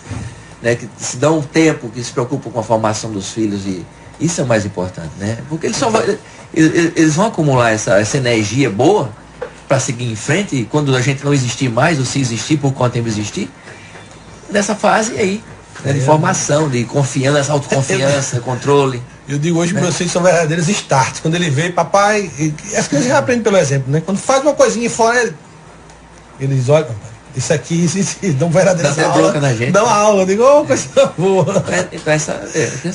né, que se dão um tempo, que se preocupam com a formação dos filhos, e isso é o mais importante, né? Porque eles vão acumular essa energia boa para seguir em frente, e quando a gente não existir mais, ou se existir por quanto tempo existir, nessa fase aí, né, de formação, de confiança, autoconfiança, controle. Eu digo hoje, meus filhos são verdadeiros starts. Quando ele vê, papai, as crianças já aprendem pelo exemplo, né? Quando faz uma coisinha fora, eles olham, papai, isso aqui, dão verdadeiras aulas. Dão uma aula, eu digo, coisa boa.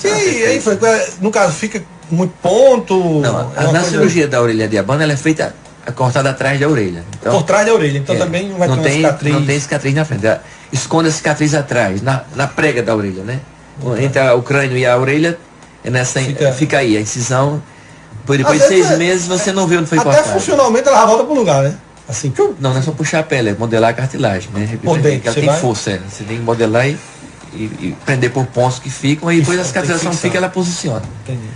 E aí foi, no caso, fica muito ponto. Não, na cirurgia da orelha de abano, ela é feita cortada atrás da orelha. Então, por trás da orelha, então também não vai ter uma cicatriz. Não tem cicatriz na frente. Esconde a cicatriz atrás, na prega da orelha, né? Entre o crânio e a orelha, fica aí, a incisão. Depois de 6 meses você não vê onde foi cortado. Até funcionalmente ela volta pro lugar, né? Assim, não é só puxar a pele, é modelar a cartilagem, né? Por dentro, ela tem força, você tem que modelar e prender por pontos que ficam, e depois a cicatrização fica, ela posiciona. Entendi.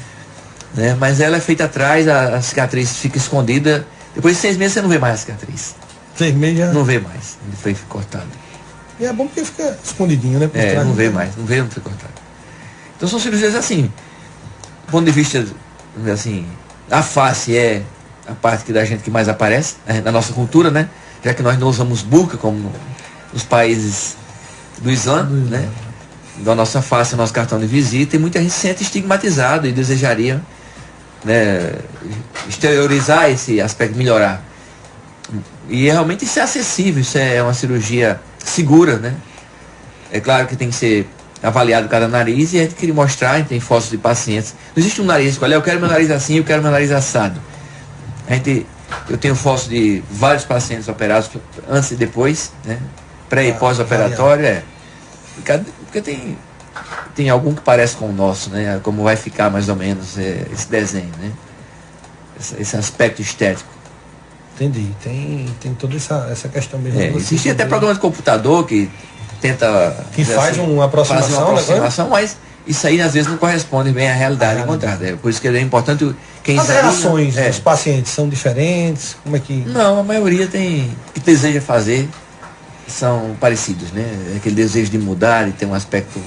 Né? Mas ela é feita atrás, a cicatriz fica escondida. Depois de 6 meses você não vê mais a cicatriz. 6 meses já? Não vê mais, onde foi cortado. E é bom porque fica escondidinho, né? Não vê mais, não vê onde foi cortado. Então são cirurgias assim, do ponto de vista, assim, a face é a parte da gente que mais aparece, na nossa cultura, né? Já que nós não usamos burca como nos países do Islã, né? Da nossa face, nosso cartão de visita, e muita gente se sente estigmatizado e desejaria, né, exteriorizar esse aspecto, melhorar. E realmente isso é acessível, isso é uma cirurgia segura, né? É claro que tem que ser avaliado cada nariz, e a gente queria mostrar, a gente tem fotos de pacientes. Não existe um nariz, olha, eu quero meu nariz assim, eu quero meu nariz assado. Eu tenho fotos de vários pacientes operados antes e depois, né? Pré e pós-operatório, porque tem tem algum que parece com o nosso, né? Como vai ficar mais ou menos esse desenho, né? Esse aspecto estético. Entendi. Tem toda essa questão mesmo. Existe até programa de computador que tenta... Que faz uma aproximação, mas isso aí às vezes não corresponde bem à realidade encontrada. É por isso que é importante quem As reações dos pacientes são diferentes? Como é que... Não, a maioria tem que deseja fazer, são parecidos, né? Aquele desejo de mudar e ter um aspecto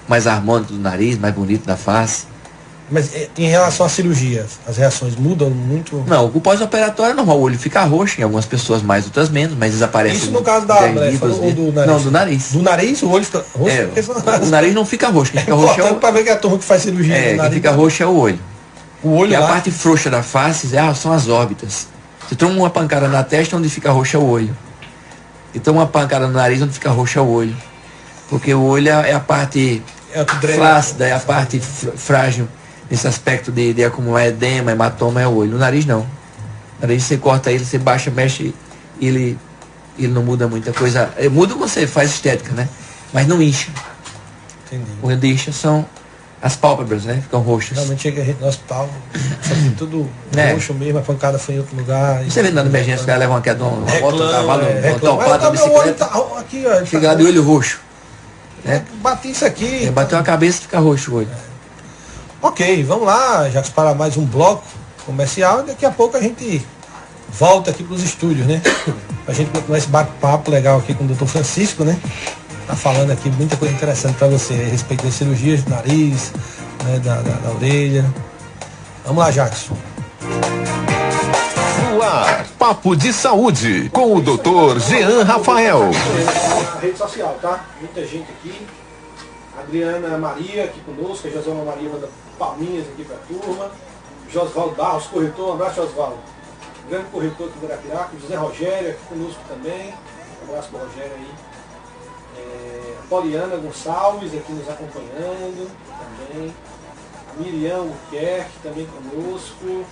mais harmônico do nariz, mais bonito da face. Mas em relação à cirurgia, as reações mudam muito? Não, o pós-operatório é normal, o olho fica roxo, em algumas pessoas mais, outras menos, mas desaparece. Isso no caso da blefa ou do nariz? Não, do nariz. Do nariz o olho fica roxo? O nariz não fica roxo, quem fica roxo é o... para ver que a turma que faz cirurgia do nariz, quem fica roxo é o olho. O olho e a parte frouxa da face são as órbitas. Você toma uma pancada na testa, onde fica roxo é o olho. E toma uma pancada no nariz, onde fica roxo é o olho. Porque o olho é a parte flácida, é a parte frágil. Esse aspecto de acumular edema, hematoma é o olho. O nariz não. O nariz você corta ele, você baixa, mexe, ele não muda muita coisa. Muda quando você faz estética, né? Mas não incha. Entendi. Quando incha são as pálpebras, né? Ficam roxas. Realmente chega a gente no hospital, tudo roxo mesmo, a pancada foi em outro lugar. Você vê na emergência, os caras levam uma queda de uma moto, um cavalo, um topado, uma bicicleta. Aqui, ó, chegar de olho roxo. Bati isso aqui. Bateu a cabeça e fica roxo o olho. Ok, vamos lá, Jacques, para mais um bloco comercial e daqui a pouco a gente volta aqui para os estúdios, né? A gente continuar esse bate-papo legal aqui com o Dr. Francisco, né? Tá falando aqui muita coisa interessante para você a respeito das cirurgias do nariz, né? da orelha. Vamos lá, Jacques. No ar, Papo de Saúde, com o Dr. Jean Rafael. Na rede social, tá? Muita gente aqui. Adriana Maria aqui conosco, a Josana Maria manda palminhas aqui para a turma. Josvaldo Barros, corretor, um abraço, Josvaldo. Grande corretor aqui do Arapiraca. José Rogério aqui conosco também. Um abraço para o Rogério aí. A Poliana Gonçalves aqui nos acompanhando também. A Miriam Albuquerque também conosco.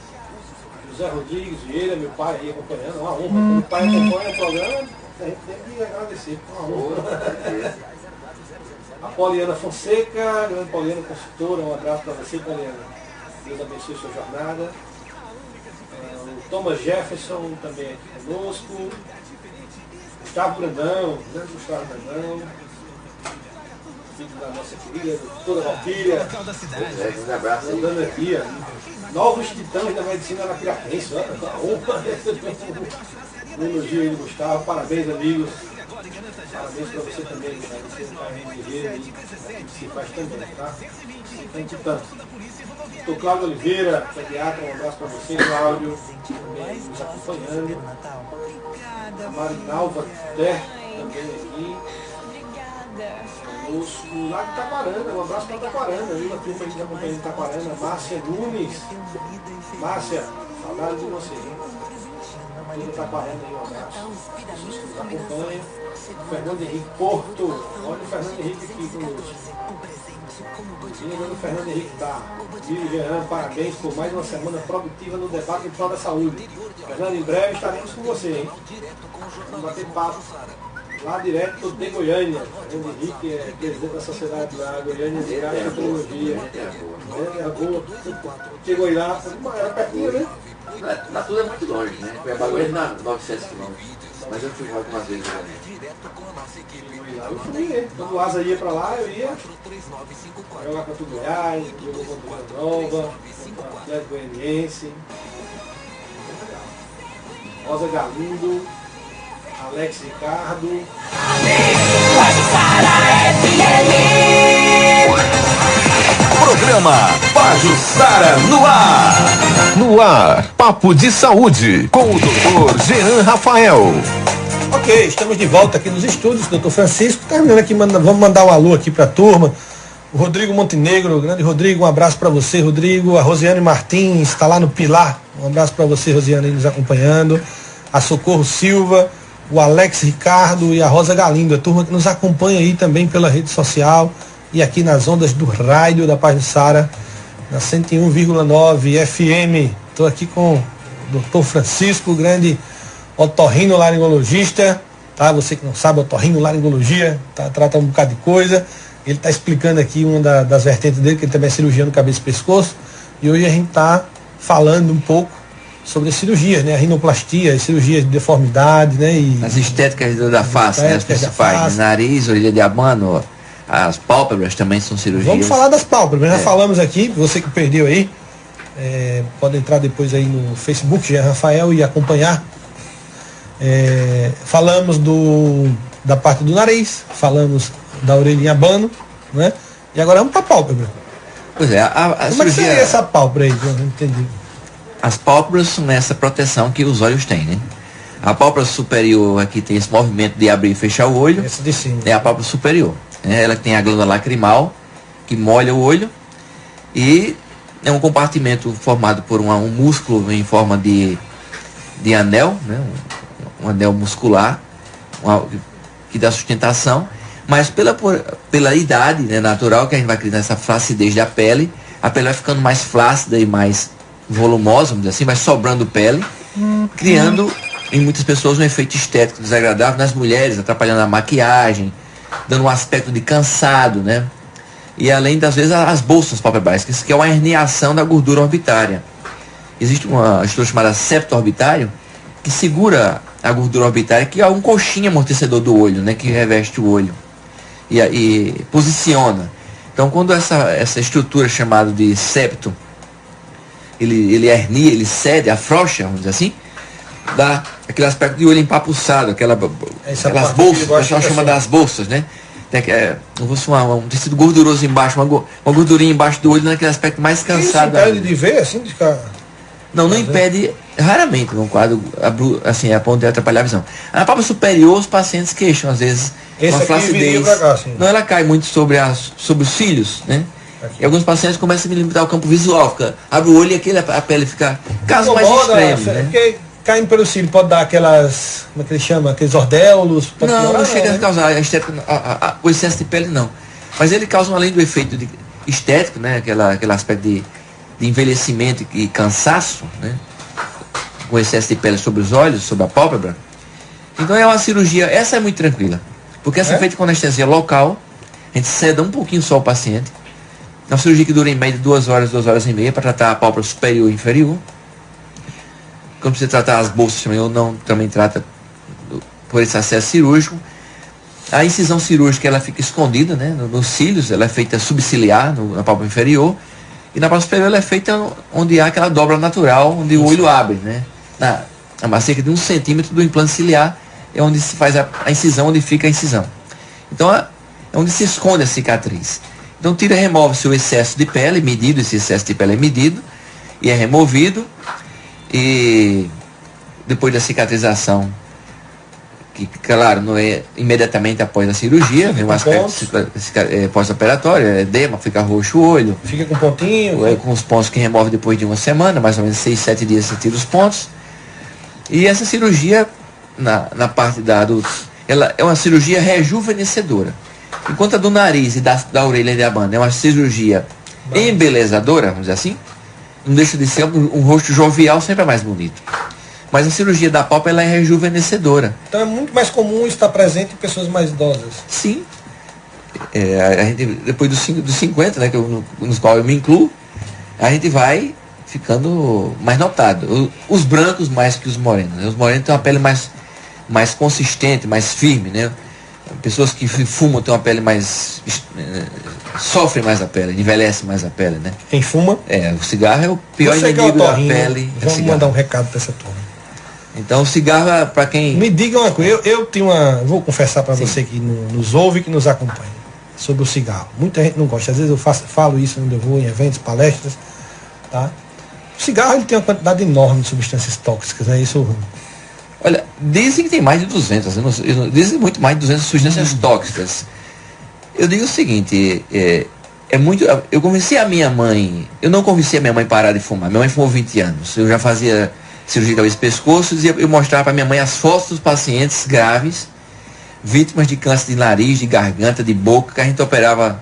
José Rodrigues Vieira, meu pai aí acompanhando. Uma honra. Quando o pai acompanha o programa, a gente tem que agradecer. Uma honra. A Poliana Fonseca, grande Poliana consultora, um abraço para você, Poliana. Deus abençoe sua jornada. O Thomas Jefferson também aqui conosco. Gustavo Brandão, grande Gustavo Brandão. Filho da nossa querida doutora Valquíria. Um abraço aí. Mandando aqui, novos titãs da medicina arapiraquense. Olha, uma honra. Um elogio aí do Gustavo. Parabéns, amigos. Parabéns para você também, Gustavo. Você está em guerreiro aí, que se faz também, tá? Titã. Dr. Cláudio Oliveira, pediatra, um abraço para você, Cláudio, também nos acompanhando. A Marinalva Ter, também aqui. Conosco, lá de Itaparana, um abraço para Itaparana, viu? A turma que acompanha Itaparana, Márcia Nunes. Márcia, saudade de você, hein? Tudo Itaparana aí, um abraço. Pessoas que nos acompanham. Fernando Henrique Porto, olha o Fernando Henrique aqui conosco. O Fernando Henrique tá. Viu, Jean, parabéns por mais uma semana produtiva no debate em prol da saúde. Fernando, em breve estaremos com você, hein? Vamos bater papo. Lá direto de Goiânia. Fernando Henrique é presidente da sociedade lá, Goiânia de Gastroenterologia. É boa. Chegou aí lá, era pertinho, né? Lá tudo é muito longe, né? Foi a Goiânia na 900 quilômetros. Mas eu fui já algumas vezes. Eu fui, quando o Asa ia pra lá, eu ia jogar contra o Goiás, jogou contra o Vila Nova, contra o Atlético Goianiense. Rosa Galindo, Alex Ricardo. Programa Pajuçara no ar. No ar, Papo de Saúde, com o Dr. Jean Rafael. Ok, estamos de volta aqui nos estúdios, Dr. Francisco. Terminando aqui, vamos mandar um alô aqui para a turma. O Rodrigo Montenegro, o grande Rodrigo, um abraço para você, Rodrigo. A Rosiane Martins está lá no Pilar. Um abraço para você, Rosiane, aí nos acompanhando. A Socorro Silva, o Alex Ricardo e a Rosa Galindo, a turma que nos acompanha aí também pela rede social e aqui nas ondas do rádio da Pajuçara, na 101,9 FM. Estou aqui com o Dr. Francisco, grande otorrinolaringologista, tá? Você que não sabe, otorrinolaringologia, tá? Trata um bocado de coisa. Ele está explicando aqui uma das vertentes dele, que ele também é cirurgião no cabeça e pescoço. E hoje a gente está falando um pouco sobre as cirurgias, né? A rinoplastia, as cirurgias de deformidade, né? E as estéticas da face, né? As principais. Nariz, orelha de abano, as pálpebras também são cirurgias. Vamos falar das pálpebras, já falamos aqui, você que perdeu aí, pode entrar depois aí no Facebook, Jean Rafael, e acompanhar. Falamos da parte do nariz, falamos da orelhinha abano, né? E agora vamos para a pálpebra. Pois é, a como é que seria essa pálpebra aí? Eu não entendi. As pálpebras são essa proteção que os olhos têm, né? A pálpebra superior aqui tem esse movimento de abrir e fechar o olho. Essa de cima. É a pálpebra superior. Né? Ela tem a glândula lacrimal, que molha o olho, e é um compartimento formado por um músculo em forma de anel, né? Um anel muscular, que dá sustentação, mas pela idade, né, natural, que a gente vai criando essa flacidez da pele, a pele vai ficando mais flácida e mais volumosa, vamos dizer assim, vai sobrando pele, criando em muitas pessoas um efeito estético desagradável, nas mulheres, atrapalhando a maquiagem, dando um aspecto de cansado, né? E além das vezes as bolsas palpebrais, que é uma herniação da gordura orbitária. Existe uma estrutura chamada septo orbitário, que segura a gordura orbitária, que é um coxinha amortecedor do olho, né, que reveste o olho e posiciona. Então, quando essa estrutura chamada de septo, ele hernia, ele cede, afrouxa, vamos dizer assim, dá aquele aspecto de olho empapuçado, aquelas bolsas, o pessoal chama das bolsas, né? Tem um tecido gorduroso embaixo, uma gordurinha embaixo do olho, naquele aspecto mais cansado. Isso impede de ver, assim, de ficar... Não impede, raramente, num quadro, assim, a ponto de atrapalhar a visão. A pálpebra superior, os pacientes queixam, às vezes, uma flacidez. Cá, assim. Não, ela cai muito sobre os cílios, né? Aqui. E alguns pacientes começam a limitar o campo visual, abre o olho e a pele fica... Caso mais extremo, né? Porque caindo pelo cílio pode dar aquelas, como é que ele chama? Aqueles ordéolos? Não chega a causar a estética, o excesso de pele não. Mas ele causa, além do efeito estético, né? Aquele aspecto de envelhecimento e cansaço, né? Com excesso de pele sobre os olhos, sobre a pálpebra. Então é uma cirurgia, essa é muito tranquila, porque essa é feita com anestesia local, a gente ceda um pouquinho só o paciente. É uma cirurgia que dura em média 2 horas, 2 horas e meia, para tratar a pálpebra superior e inferior. Quando você tratar as bolsas também trata por esse acesso cirúrgico. A incisão cirúrgica, ela fica escondida, né, nos cílios, ela é feita subciliar, na pálpebra inferior. E na pálpebra superior ela é feita onde há aquela dobra natural, onde o olho abre, né? A cerca de 1 centímetro do implante ciliar é onde se faz a incisão, onde fica a incisão. Então é onde se esconde a cicatriz. Então tira e remove-se o excesso de pele, medido, esse excesso de pele é medido e é removido. E depois da cicatrização, que claro, não é imediatamente após a cirurgia, vem um aspecto pós-operatório, edema, fica roxo o olho. Fica com pontinho. Com os pontos que remove depois de 1 semana, mais ou menos 6, 7 dias você tira os pontos. E essa cirurgia, na parte ela é uma cirurgia rejuvenescedora. Enquanto a do nariz e da orelha de abano é uma cirurgia embelezadora, vamos dizer assim, não deixa de ser um rosto jovial, sempre é mais bonito. Mas a cirurgia da pálpebra, ela é rejuvenescedora. Então é muito mais comum estar presente em pessoas mais idosas. Sim. A gente, depois dos 50, né, nos quais eu me incluo, a gente vai ficando mais notado. Os brancos mais que os morenos. Né? Os morenos têm uma pele mais consistente, mais firme, né? Pessoas que fumam têm uma pele mais... sofrem mais a pele, envelhecem mais a pele, né? Quem fuma? O cigarro é o pior inimigo da pele. Vamos mandar um recado para essa turma. Então o cigarro, para quem... Me diga uma coisa, eu tenho vou confessar para você que nos ouve e que nos acompanha, sobre o cigarro. Muita gente não gosta, às vezes eu falo isso quando eu vou em eventos, palestras, tá? O cigarro, ele tem uma quantidade enorme de substâncias tóxicas, né? Isso... Olha, dizem que tem mais de 200, dizem muito mais de 200 substâncias tóxicas. Eu digo o seguinte, eu convenci a minha mãe, eu não convenci a minha mãe a parar de fumar. Minha mãe fumou 20 anos, eu já fazia cirurgia de cabeça e pescoço, eu mostrava para minha mãe as fotos dos pacientes graves, vítimas de câncer de nariz, de garganta, de boca, que a gente operava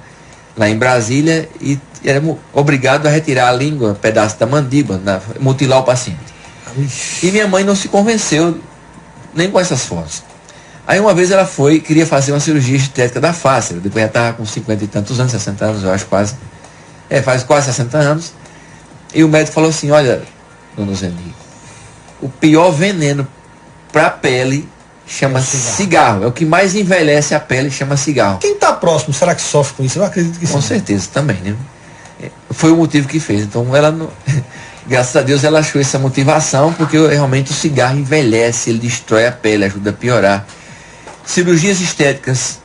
lá em Brasília e era obrigado a retirar a língua, pedaço da mandíbula, mutilar o paciente. E minha mãe não se convenceu nem com essas fotos. Aí uma vez ela queria fazer uma cirurgia estética da face, depois já estava com 50 e tantos anos, 60 anos, eu acho quase. Faz quase 60 anos. E o médico falou assim, olha, dona Zeni, o pior veneno para a pele chama cigarro. É o que mais envelhece a pele, chama cigarro. Quem está próximo, será que sofre com isso? Eu acredito que sim. Com certeza, também, né? Foi o motivo que fez. Então ela não... Graças a Deus ela achou essa motivação, porque realmente o cigarro envelhece, ele destrói a pele, ajuda a piorar. Cirurgias estéticas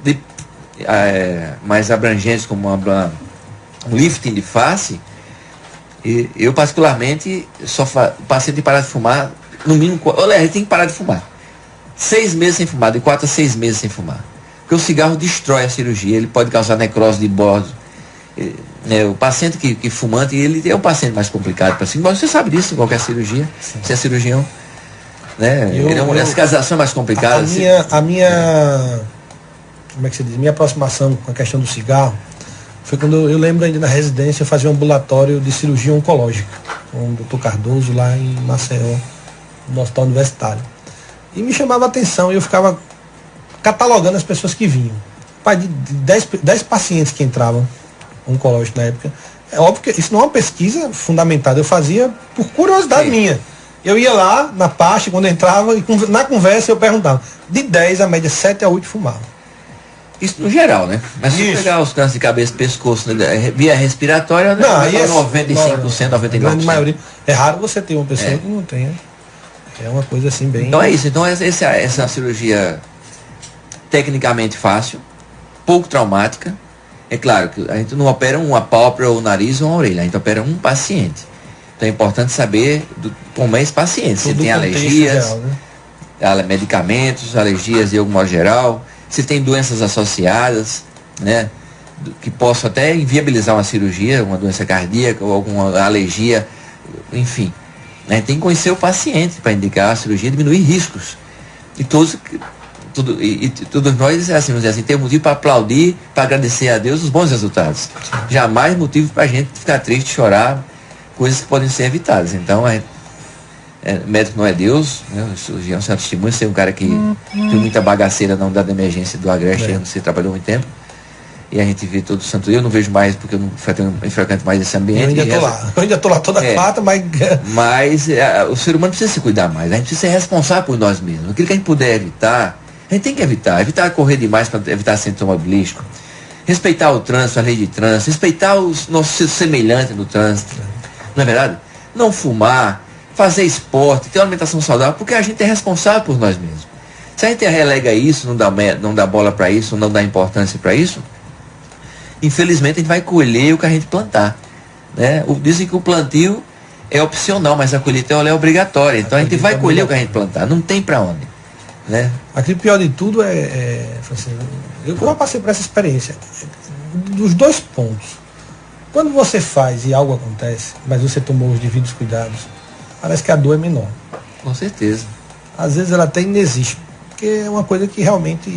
mais abrangentes, como um lifting de face, e eu particularmente, o paciente tem que parar de fumar, no mínimo, ele tem que parar de fumar. 6 meses sem fumar, de 4 a 6 meses sem fumar. Porque o cigarro destrói a cirurgia, ele pode causar necrose de bordo. O paciente que fumante, ele é um paciente mais complicado para fumar. Você sabe disso em qualquer cirurgia, sim. Você é cirurgião. Né? As casas são mais complicadas. A minha como é que se diz? Minha aproximação com a questão do cigarro foi quando eu lembro ainda na residência, eu fazia um ambulatório de cirurgia oncológica com o Dr. Cardoso lá em Maceió, no hospital universitário. E me chamava a atenção e eu ficava catalogando as pessoas que vinham. Pai, de 10 pacientes que entravam oncológico na época, é óbvio que isso não é uma pesquisa fundamentada, eu fazia por curiosidade minha. Eu ia lá na parte, quando eu entrava, e na conversa eu perguntava, de 10 a média 7 a 8 fumavam. Isso no geral, né? Mas se pegar os cânceres de cabeça e pescoço, né? Via respiratória, não, aí é 95%, 99%. Grande maioria. É raro você ter uma pessoa que não tenha. É uma coisa assim bem... Então é isso. Então essa é uma cirurgia tecnicamente fácil, pouco traumática. É claro que a gente não opera uma pálpebra, ou o nariz ou uma orelha. A gente opera um paciente. Então é importante saber como é esse paciente. Se tem alergias, geral, né? Medicamentos, alergias de algum modo geral, se tem doenças associadas, né? Que possam até inviabilizar uma cirurgia, uma doença cardíaca ou alguma alergia, enfim. A gente tem que conhecer o paciente para indicar a cirurgia e diminuir riscos. E todos nós, assim, vamos dizer assim, temos motivo para aplaudir, para agradecer a Deus os bons resultados. Jamais motivo para a gente ficar triste, chorar, coisas que podem ser evitadas. Então, médico não é Deus, né? O cirurgião é um testemunho, ser um cara que tem muita bagaceira na unidade de emergência do Agreste, você trabalhou muito tempo. E a gente vê todo santo dia. Eu não vejo mais porque eu não frequento mais esse ambiente. Eu ainda tô lá toda quarta, mas... Mas o ser humano precisa se cuidar mais. A gente precisa ser responsável por nós mesmos. Aquilo que a gente puder evitar, a gente tem que evitar. Evitar correr demais para evitar acidente automobilístico. Respeitar o trânsito, a lei de trânsito. Respeitar os nossos semelhantes no trânsito. Não é verdade? Não fumar, fazer esporte, ter uma alimentação saudável, porque a gente é responsável por nós mesmos. Se a gente relega isso, não dá bola para isso, não dá importância para isso, infelizmente a gente vai colher o que a gente plantar, né? Dizem que o plantio é opcional, mas a colheita é obrigatória. Então a gente vai colher o que a gente plantar, não tem para onde, né? Aqui o pior de tudo assim, eu já passei por essa experiência dos 2 pontos. Quando você faz e algo acontece, mas você tomou os devidos cuidados, parece que a dor é menor. Com certeza. Às vezes ela até inexiste, porque é uma coisa que realmente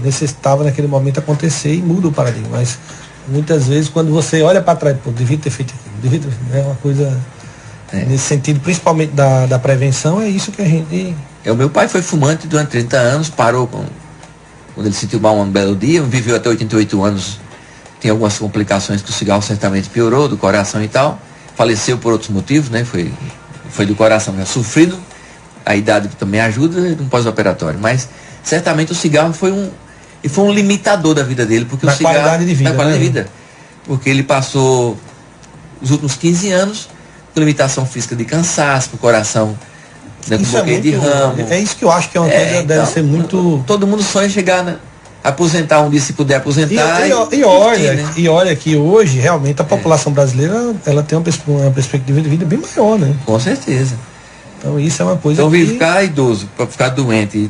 necessitava naquele momento acontecer e muda o paradigma. Mas muitas vezes quando você olha para trás, pô, devia ter feito aquilo, é uma coisa nesse sentido, principalmente da prevenção, é isso que a gente... O meu pai foi fumante durante 30 anos, parou quando ele sentiu mal um belo dia, viveu até 88 anos, tem algumas complicações que o cigarro certamente piorou, do coração e tal, faleceu por outros motivos, né? Foi do coração, né? Sofrido, a idade também ajuda no pós-operatório, mas certamente o cigarro foi um limitador da vida dele, porque o cigarro... Qualidade de vida, da qualidade de vida. Porque ele passou os últimos 15 anos com limitação física de cansaço, com o coração, né, com bloqueio de ramo. É isso que eu acho que é uma coisa que deve ser muito... Todo mundo sonha chegar aposentar um dia, se puder aposentar. E olha que hoje realmente a população brasileira ela tem uma perspectiva de vida bem maior, né? Com certeza. Então isso é uma coisa então, ficar idoso, para ficar doente.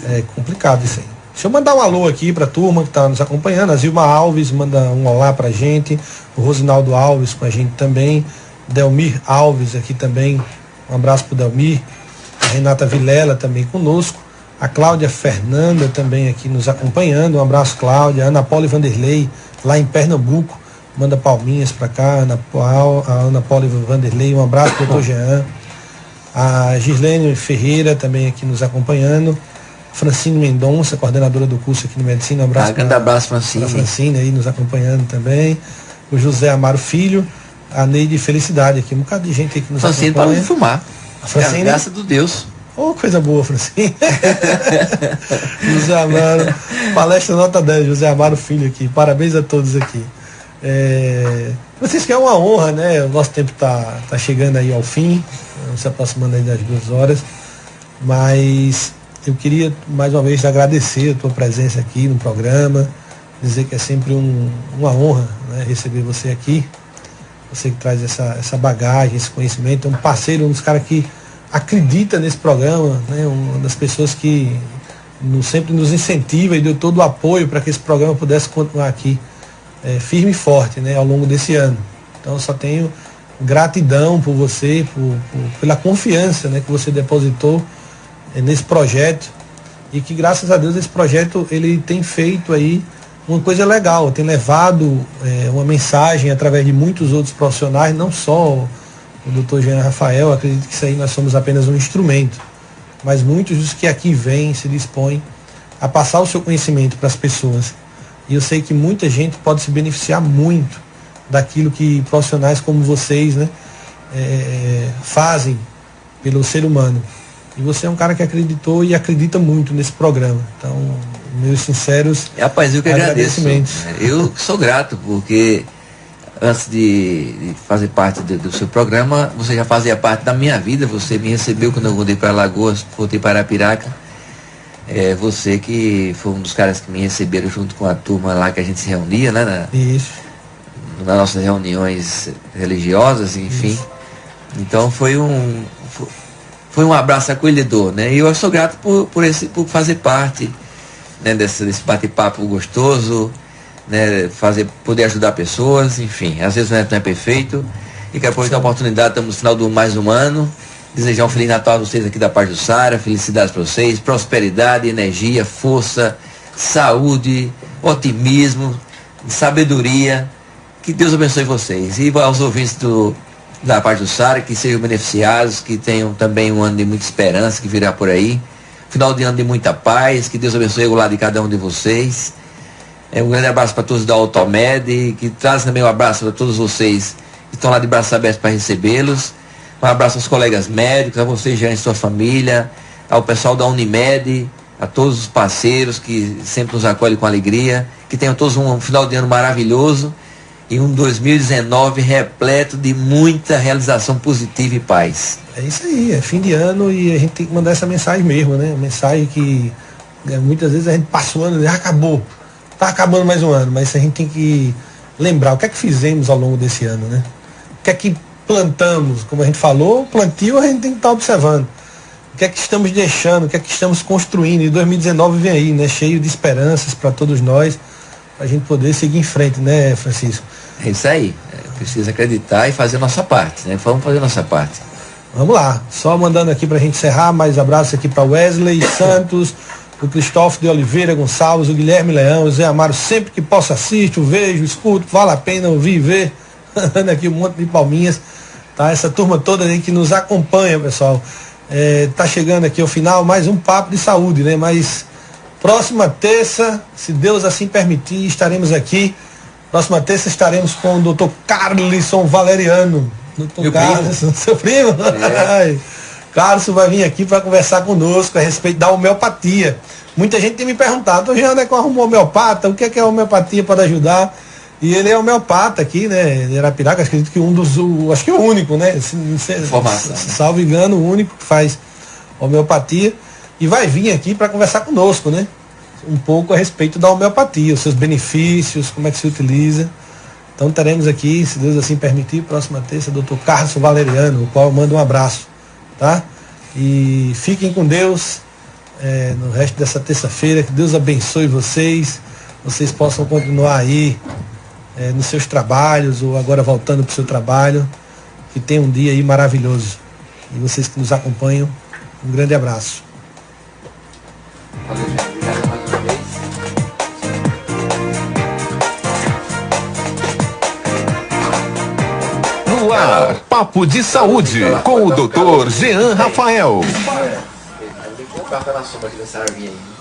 É complicado isso aí. Deixa eu mandar um alô aqui para a turma que está nos acompanhando. A Zilma Alves manda um olá para a gente. O Rosinaldo Alves com a gente também. Delmir Alves aqui também. Um abraço para o Delmir. A Renata Vilela também conosco. A Cláudia Fernanda também aqui nos acompanhando. Um abraço, Cláudia. Ana Paula e Vanderlei, lá em Pernambuco. Manda palminhas para cá. A Ana Paula e Vanderlei. Um abraço, doutor Jean. A Gislene Ferreira também aqui nos acompanhando. Francine Mendonça, coordenadora do curso aqui no Medicina. Um abraço. Grande abraço, Francine. A Francine aí nos acompanhando também. O José Amaro Filho, a Neide Felicidade aqui, um bocado de gente aí que nos Francine acompanha. Francine para de fumar. A Francine, graças a Deus. Oh, coisa boa, Francine. José Amaro, palestra nota 10, José Amaro Filho aqui. Parabéns a todos aqui. Vocês que é uma honra, né? O nosso tempo tá chegando aí ao fim, se aproximando aí das 2 horas. Mas eu queria mais uma vez agradecer a tua presença aqui no programa, dizer que é sempre uma honra, né, receber você aqui. Você que traz essa bagagem, esse conhecimento, é um parceiro, um dos caras que acredita nesse programa, né, uma das pessoas que sempre nos incentiva e deu todo o apoio para que esse programa pudesse continuar aqui firme e forte, né, ao longo desse ano. Então eu só tenho gratidão por você, pela confiança, né, que você depositou nesse projeto, e que graças a Deus esse projeto ele tem feito aí uma coisa legal, tem levado uma mensagem através de muitos outros profissionais, não só o Dr. Jean Rafael, acredito que isso aí nós somos apenas um instrumento, mas muitos dos que aqui vêm se dispõem a passar o seu conhecimento para as pessoas. E eu sei que muita gente pode se beneficiar muito daquilo que profissionais como vocês, né, fazem pelo ser humano. E você é um cara que acreditou e acredita muito nesse programa. Então, meus sinceros rapaz, eu que agradeço. Eu sou grato, porque antes de fazer parte do seu programa, você já fazia parte da minha vida. Você me recebeu quando eu voltei para Alagoas, voltei para Arapiraca. Você que foi um dos caras que me receberam junto com a turma lá que a gente se reunia, né? Isso. Nas nossas reuniões religiosas, enfim. Isso. Então foi um abraço acolhedor, né? E eu sou grato por fazer parte, né, desse bate-papo gostoso, né? Poder ajudar pessoas, enfim. Às vezes não é perfeito. E quero aproveitar a oportunidade, estamos no final do mais um ano. Desejar um Feliz Natal a vocês aqui da Paz do Sara, felicidades para vocês, prosperidade, energia, força, saúde, otimismo, sabedoria. Que Deus abençoe vocês. E aos ouvintes da Paz do Sara, que sejam beneficiados, que tenham também um ano de muita esperança que virá por aí. Final de ano de muita paz, que Deus abençoe o lado de cada um de vocês. Um grande abraço para todos da Automed, que traz também um abraço para todos vocês que estão lá de braços abertos para recebê-los. Um abraço aos colegas médicos, a vocês já em sua família, ao pessoal da Unimed, a todos os parceiros que sempre nos acolhem com alegria. Que tenham todos um final de ano maravilhoso e um 2019 repleto de muita realização positiva e paz. É isso aí, é fim de ano e a gente tem que mandar essa mensagem mesmo, né? Mensagem que muitas vezes a gente passa o ano e acabou, tá acabando mais um ano, mas a gente tem que lembrar o que é que fizemos ao longo desse ano, né? O que é que plantamos, como a gente falou, o plantio a gente tem que estar observando. O que é que estamos deixando, o que é que estamos construindo. E 2019 vem aí, né? Cheio de esperanças para todos nós, para a gente poder seguir em frente, né, Francisco? É isso aí. Precisa acreditar e fazer a nossa parte, né? Vamos fazer a nossa parte. Vamos lá. Só mandando aqui para a gente encerrar, mais abraços aqui para Wesley Santos, o Cristóvão de Oliveira Gonçalves, o Guilherme Leão, o Zé Amaro, sempre que posso assisto, vejo, escuto, vale a pena ouvir e ver. Aqui um monte de palminhas, tá? Essa turma toda aí que nos acompanha, pessoal. Tá chegando aqui ao final mais um papo de saúde, né? Mas próxima terça, se Deus assim permitir, estaremos aqui. Próxima terça estaremos com o Dr. Carlisson Valeriano. Dr. Carlisson, seu primo? Carlisson vai vir aqui para conversar conosco a respeito da homeopatia. Muita gente tem me perguntado, onde é que eu arrumo homeopata? O que é a homeopatia para ajudar? E ele é homeopata aqui, né? Em Arapiraca, acredito que acho que o único, né? Salvo engano, o único que faz homeopatia. E vai vir aqui para conversar conosco, né? Um pouco a respeito da homeopatia, os seus benefícios, como é que se utiliza. Então teremos aqui, se Deus assim permitir, próxima terça, Dr. Carlos Valeriano, o qual eu mando um abraço, tá? E fiquem com Deus no resto dessa terça-feira, que Deus abençoe vocês possam continuar aí nos seus trabalhos, ou agora voltando para o seu trabalho, que tenham um dia aí maravilhoso. E vocês que nos acompanham, um grande abraço. No ar, Papo de Saúde, com o Dr. Jean Rafael. Vou colocar na sombra aqui dessa árvore aí.